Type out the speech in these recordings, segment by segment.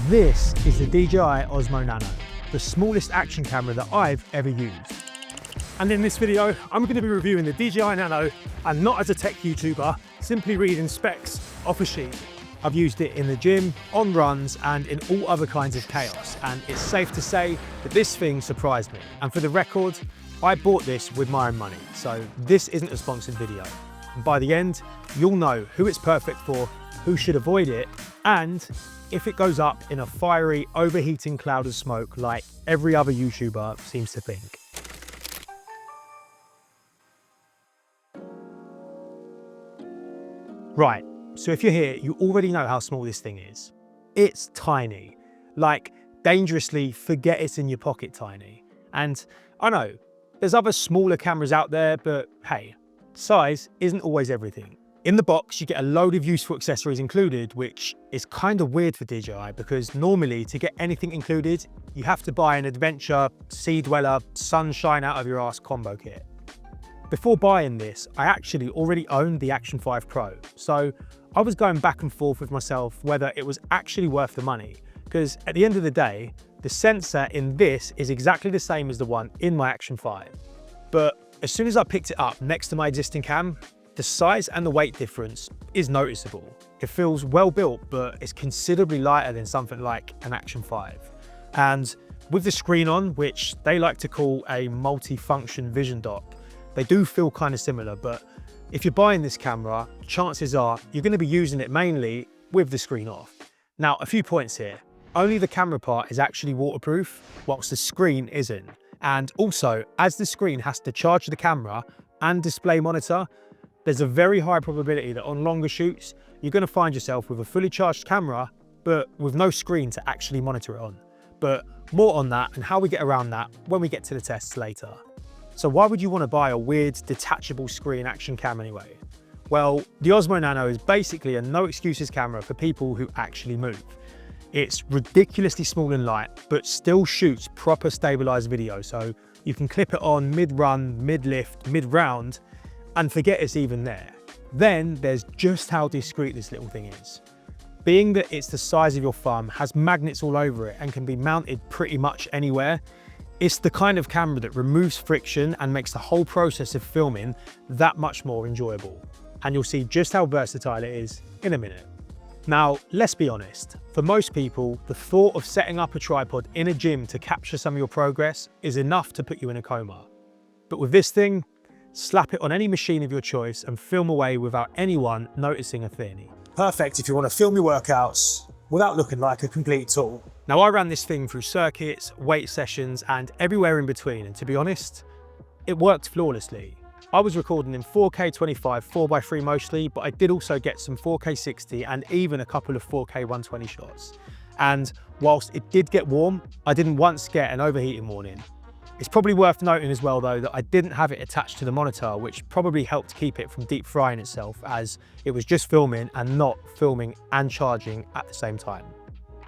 This is the DJI Osmo Nano, the smallest action camera that I've ever used. And in this video, I'm going to be reviewing the DJI Nano, and not as a tech YouTuber, simply reading specs off a sheet. I've used it in the gym, on runs, and in all other kinds of chaos, and it's safe to say that this thing surprised me. And for the record, I bought this with my own money, so this isn't a sponsored video. And by the end, you'll know who it's perfect for, who should avoid it, and if it goes up in a fiery, overheating cloud of smoke like every other YouTuber seems to think. Right, so if you're here, you already know how small this thing is. It's tiny, like dangerously forget it's in your pocket tiny. And I know, there's other smaller cameras out there, but hey, size isn't always everything. In the box, you get a load of useful accessories included, which is kind of weird for DJI because normally to get anything included, you have to buy an adventure, sea dweller, sunshine out of your ass combo kit. Before buying this, I actually already owned the Action 5 Pro, so I was going back and forth with myself whether it was actually worth the money, because at the end of the day, the sensor in this is exactly the same as the one in my Action 5. But as soon as I picked it up next to my existing cam, the size and the weight difference is noticeable. It feels well built, but it's considerably lighter than something like an Action 5. And with the screen on, which they like to call a multifunction vision dock, they do feel kind of similar, but if you're buying this camera, chances are you're going to be using it mainly with the screen off. Now, a few points here. Only the camera part is actually waterproof, whilst the screen isn't. And also, as the screen has to charge the camera and display monitor, there's a very high probability that on longer shoots, you're going to find yourself with a fully charged camera, but with no screen to actually monitor it on. But more on that and how we get around that when we get to the tests later. So why would you want to buy a weird detachable screen action cam anyway? Well, the Osmo Nano is basically a no excuses camera for people who actually move. It's ridiculously small and light, but still shoots proper stabilized video. So you can clip it on mid-run, mid-lift, mid-round, and forget it's even there. Then there's just how discreet this little thing is. Being that it's the size of your thumb, has magnets all over it, and can be mounted pretty much anywhere, it's the kind of camera that removes friction and makes the whole process of filming that much more enjoyable. And you'll see just how versatile it is in a minute. Now, let's be honest, for most people, the thought of setting up a tripod in a gym to capture some of your progress is enough to put you in a coma. But with this thing, slap it on any machine of your choice and film away without anyone noticing a thing. Perfect if you want to film your workouts without looking like a complete tool. Now, I ran this thing through circuits, weight sessions, and everywhere in between, and to be honest, it worked flawlessly. I was recording in 4K 25, 4x3 mostly, but I did also get some 4K 60 and even a couple of 4K 120 shots. And whilst it did get warm, I didn't once get an overheating warning. It's probably worth noting as well though that I didn't have it attached to the monitor, which probably helped keep it from deep frying itself, as it was just filming and not filming and charging at the same time.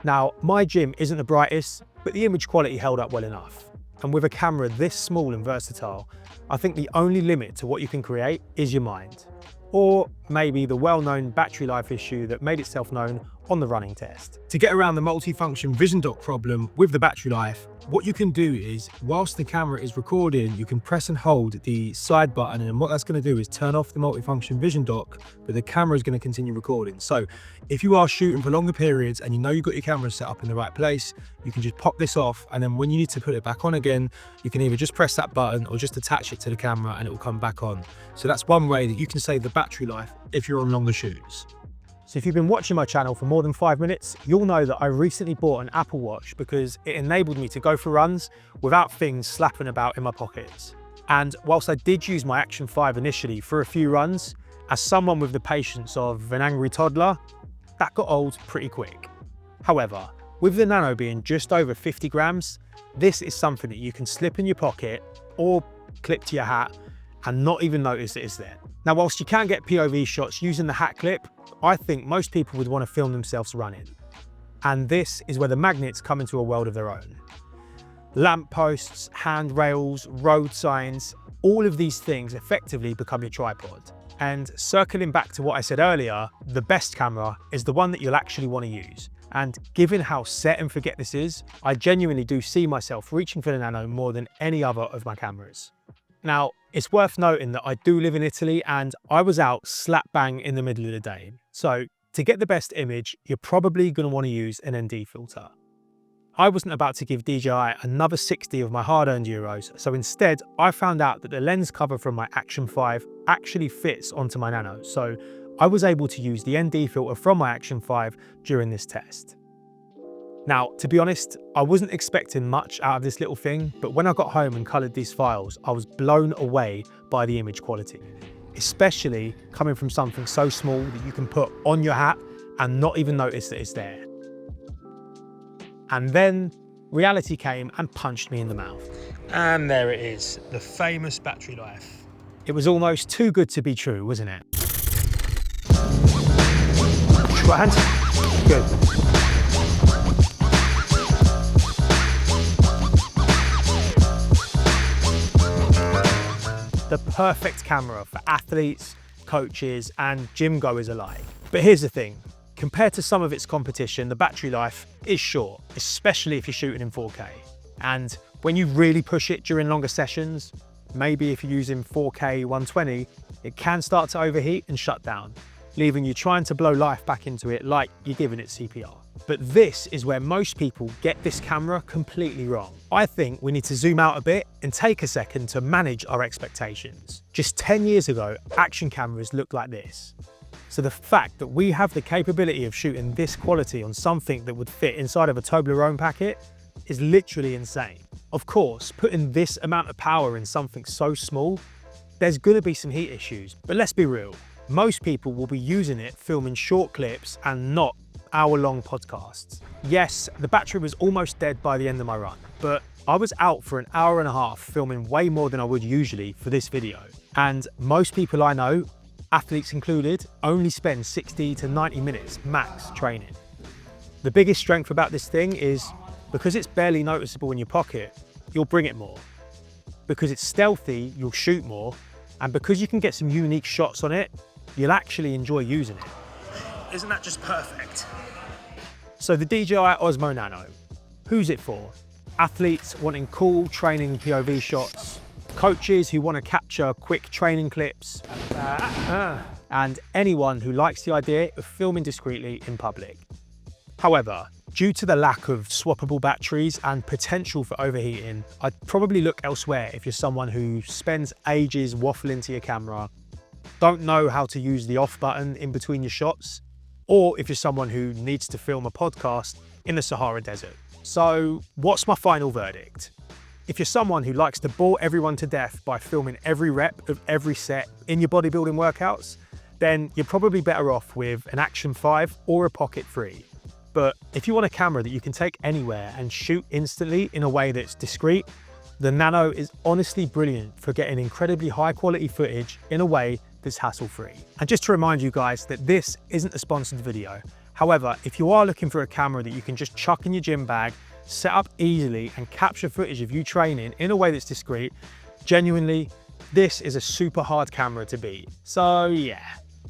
Now, my gym isn't the brightest, but the image quality held up well enough. And with a camera this small and versatile, I think the only limit to what you can create is your mind. Or maybe the well-known battery life issue that made itself known on the running test. To get around the multifunction vision dock problem with the battery life, what you can do is, whilst the camera is recording, you can press and hold the side button, and what that's going to do is turn off the multifunction vision dock, but the camera is going to continue recording. So if you are shooting for longer periods and you know you've got your camera set up in the right place, you can just pop this off, and then when you need to put it back on again, you can either just press that button or just attach it to the camera and it will come back on. So that's one way that you can save the battery life if you're on longer shoots. So if you've been watching my channel for more than 5 minutes, you'll know that I recently bought an Apple Watch because it enabled me to go for runs without things slapping about in my pockets. And whilst I did use my Action 5 initially for a few runs, as someone with the patience of an angry toddler, that got old pretty quick. However, with the Nano being just over 50 grams, this is something that you can slip in your pocket or clip to your hat and not even notice that it's there. Now, whilst you can get POV shots using the hat clip, I think most people would want to film themselves running. And this is where the magnets come into a world of their own. Lamp posts, handrails, road signs, all of these things effectively become your tripod. And circling back to what I said earlier, the best camera is the one that you'll actually want to use. And given how set and forget this is, I genuinely do see myself reaching for the Nano more than any other of my cameras. Now, it's worth noting that I do live in Italy and I was out slap bang in the middle of the day. So to get the best image, you're probably going to want to use an ND filter. I wasn't about to give DJI another 60 of my hard-earned euros, so instead I found out that the lens cover from my Action 5 actually fits onto my Nano, so I was able to use the ND filter from my Action 5 during this test. Now, to be honest, I wasn't expecting much out of this little thing, but when I got home and coloured these files, I was blown away by the image quality, especially coming from something so small that you can put on your hat and not even notice that it's there. And then reality came and punched me in the mouth. And there it is, the famous battery life. It was almost too good to be true, wasn't it? Right hand? Good. The perfect camera for athletes, coaches, and gym goers alike. But here's the thing. Compared to some of its competition, the battery life is short, especially if you're shooting in 4K. And when you really push it during longer sessions, maybe if you're using 4K 120, it can start to overheat and shut down, leaving you trying to blow life back into it like you're giving it CPR. But this is where most people get this camera completely wrong. I think we need to zoom out a bit and take a second to manage our expectations. Just 10 years ago, action cameras looked like this. So the fact that we have the capability of shooting this quality on something that would fit inside of a Toblerone packet is literally insane. Of course, putting this amount of power in something so small, there's gonna be some heat issues, but let's be real. Most people will be using it filming short clips and not hour-long podcasts. Yes, the battery was almost dead by the end of my run, but I was out for an hour and a half filming way more than I would usually for this video. And most people I know, athletes included, only spend 60 to 90 minutes max training. The biggest strength about this thing is because it's barely noticeable in your pocket, you'll bring it more. Because it's stealthy, you'll shoot more. And because you can get some unique shots on it, you'll actually enjoy using it. Isn't that just perfect? So the DJI Osmo Nano, who's it for? Athletes wanting cool training POV shots, coaches who want to capture quick training clips, and anyone who likes the idea of filming discreetly in public. However, due to the lack of swappable batteries and potential for overheating, I'd probably look elsewhere if you're someone who spends ages waffling to your camera, don't know how to use the off button in between your shots, or if you're someone who needs to film a podcast in the Sahara Desert. So what's my final verdict? If you're someone who likes to bore everyone to death by filming every rep of every set in your bodybuilding workouts, then you're probably better off with an Action 5 or a Pocket 3. But if you want a camera that you can take anywhere and shoot instantly in a way that's discreet, the Nano is honestly brilliant for getting incredibly high quality footage in a way that's hassle-free. And just to remind you guys that this isn't a sponsored video. However, if you are looking for a camera that you can just chuck in your gym bag, set up easily and capture footage of you training in a way that's discreet, genuinely, this is a super hard camera to beat. So yeah,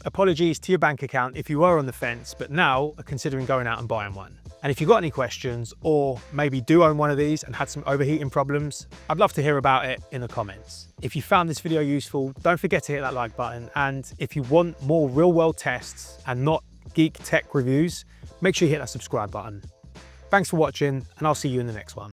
apologies to your bank account if you were on the fence, but now are considering going out and buying one. And if you've got any questions, or maybe do own one of these and had some overheating problems, I'd love to hear about it in the comments. If you found this video useful, don't forget to hit that like button. And if you want more real world tests and not geek tech reviews, make sure you hit that subscribe button. Thanks for watching, and I'll see you in the next one.